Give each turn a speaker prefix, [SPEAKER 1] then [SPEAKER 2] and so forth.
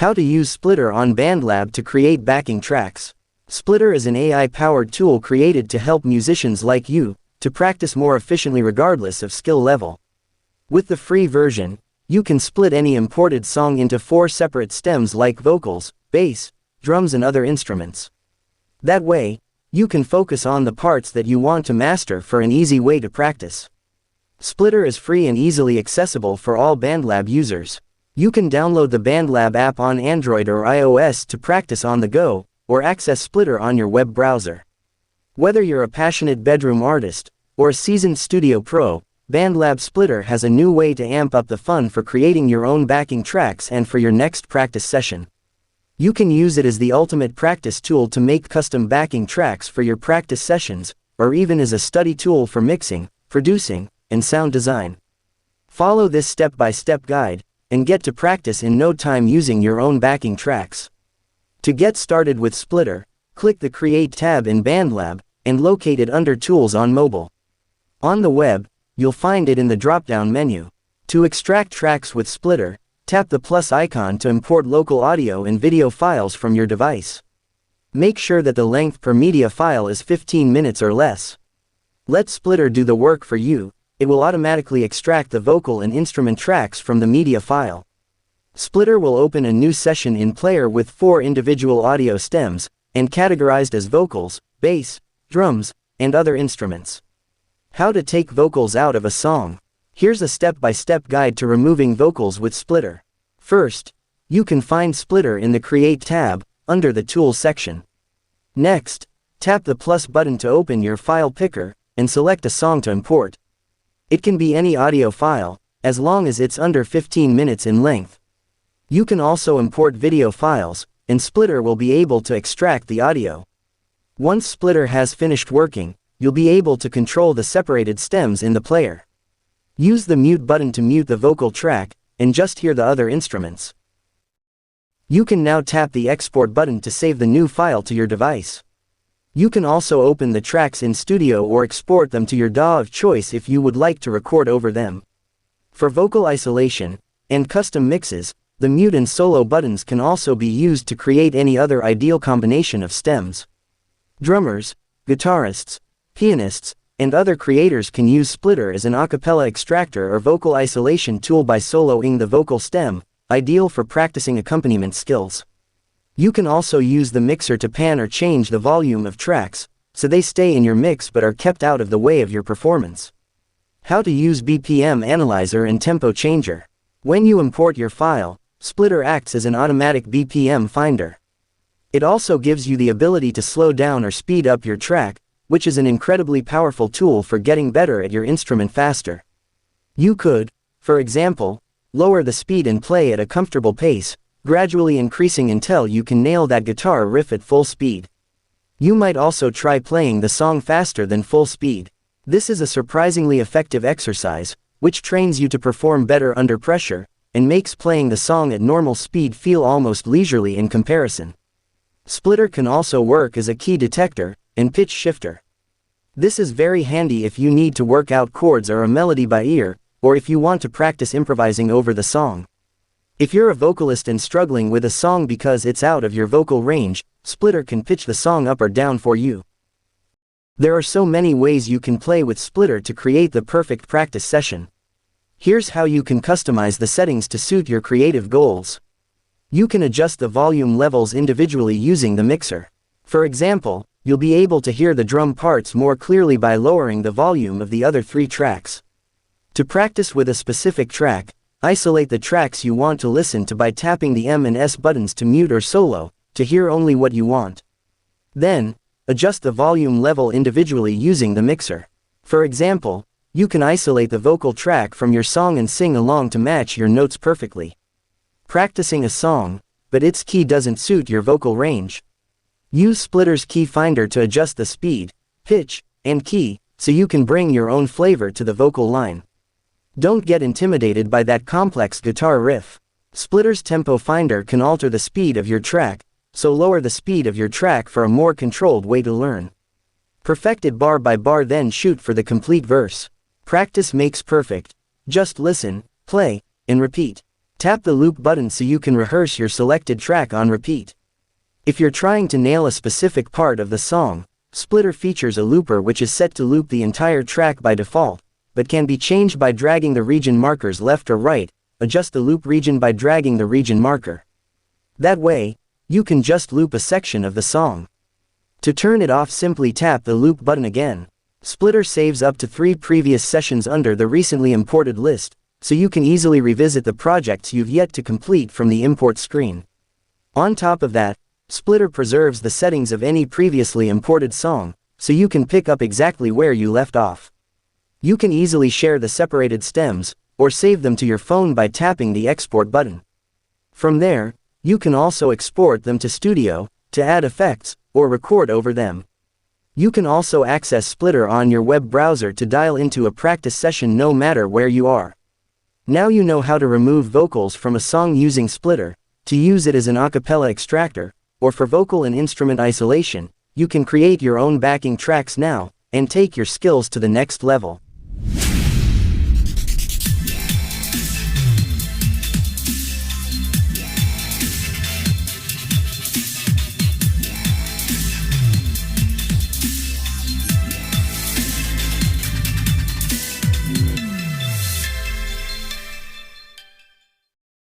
[SPEAKER 1] How to use Splitter on BandLab to create backing tracks. Splitter is an AI-powered tool created to help musicians like you to practice more efficiently regardless of skill level. With the free version, you can split any imported song into 4 separate stems like vocals, bass, drums and other instruments. That way, you can focus on the parts that you want to master for an easy way to practice. Splitter is free and easily accessible for all BandLab users. You can download the BandLab app on Android or iOS to practice on the go, or access Splitter on your web browser. Whether you're a passionate bedroom artist, or a seasoned studio pro, BandLab Splitter has a new way to amp up the fun for creating your own backing tracks and for your next practice session. You can use it as the ultimate practice tool to make custom backing tracks for your practice sessions, or even as a study tool for mixing, producing, and sound design. Follow this step-by-step guide, and get to practice in no time using your own backing tracks. To get started with Splitter, click the Create tab in BandLab, and locate it under Tools on mobile. On the web, you'll find it in the drop-down menu. To extract tracks with Splitter, tap the plus icon to import local audio and video files from your device. Make sure that the length per media file is 15 minutes or less. Let Splitter do the work for you. It will automatically extract the vocal and instrument tracks from the media file. Splitter will open a new session in Player with 4 individual audio stems, and categorized as vocals, bass, drums, and other instruments. How to take vocals out of a song. Here's a step-by-step guide to removing vocals with Splitter. First, you can find Splitter in the Create tab, under the Tools section. Next, tap the plus button to open your file picker, and select a song to import. It can be any audio file, as long as it's under 15 minutes in length. You can also import video files, and Splitter will be able to extract the audio. Once Splitter has finished working, you'll be able to control the separated stems in the player. Use the mute button to mute the vocal track, and just hear the other instruments. You can now tap the export button to save the new file to your device. You can also open the tracks in Studio or export them to your DAW of choice if you would like to record over them. For vocal isolation and custom mixes, the mute and solo buttons can also be used to create any other ideal combination of stems. Drummers, guitarists, pianists, and other creators can use Splitter as an a cappella extractor or vocal isolation tool by soloing the vocal stem, ideal for practicing accompaniment skills. You can also use the mixer to pan or change the volume of tracks, so they stay in your mix but are kept out of the way of your performance. How to use BPM Analyzer and Tempo Changer. When you import your file, Splitter acts as an automatic BPM finder. It also gives you the ability to slow down or speed up your track, which is an incredibly powerful tool for getting better at your instrument faster. You could, for example, lower the speed and play at a comfortable pace, gradually increasing until you can nail that guitar riff at full speed. You might also try playing the song faster than full speed. This is a surprisingly effective exercise, which trains you to perform better under pressure, and makes playing the song at normal speed feel almost leisurely in comparison. Splitter can also work as a key detector and pitch shifter. This is very handy if you need to work out chords or a melody by ear, or if you want to practice improvising over the song. If you're a vocalist and struggling with a song because it's out of your vocal range, Splitter can pitch the song up or down for you. There are so many ways you can play with Splitter to create the perfect practice session. Here's how you can customize the settings to suit your creative goals. You can adjust the volume levels individually using the mixer. For example, you'll be able to hear the drum parts more clearly by lowering the volume of the other 3 tracks. To practice with a specific track, isolate the tracks you want to listen to by tapping the M and S buttons to mute or solo, to hear only what you want. Then, adjust the volume level individually using the mixer. For example, you can isolate the vocal track from your song and sing along to match your notes perfectly. Practicing a song, but its key doesn't suit your vocal range. Use Splitter's key finder to adjust the speed, pitch, and key, so you can bring your own flavor to the vocal line. Don't get intimidated by that complex guitar riff. Splitter's tempo finder can alter the speed of your track, so lower the speed of your track for a more controlled way to learn. Perfect it bar by bar, then shoot for the complete verse. Practice makes perfect. Just listen, play, and repeat. Tap the loop button so you can rehearse your selected track on repeat. If you're trying to nail a specific part of the song, Splitter features a looper which is set to loop the entire track by default, but can be changed by dragging the region markers left or right. Adjust the loop region by dragging the region marker. That way, you can just loop a section of the song. To turn it off, simply tap the loop button again. Splitter saves up to 3 previous sessions under the recently imported list, so you can easily revisit the projects you've yet to complete from the import screen. On top of that, Splitter preserves the settings of any previously imported song, so you can pick up exactly where you left off. You can easily share the separated stems, or save them to your phone by tapping the export button. From there, you can also export them to Studio, to add effects, or record over them. You can also access Splitter on your web browser to dial into a practice session no matter where you are. Now you know how to remove vocals from a song using Splitter, to use it as an a cappella extractor, or for vocal and instrument isolation. You can create your own backing tracks now, and take your skills to the next level.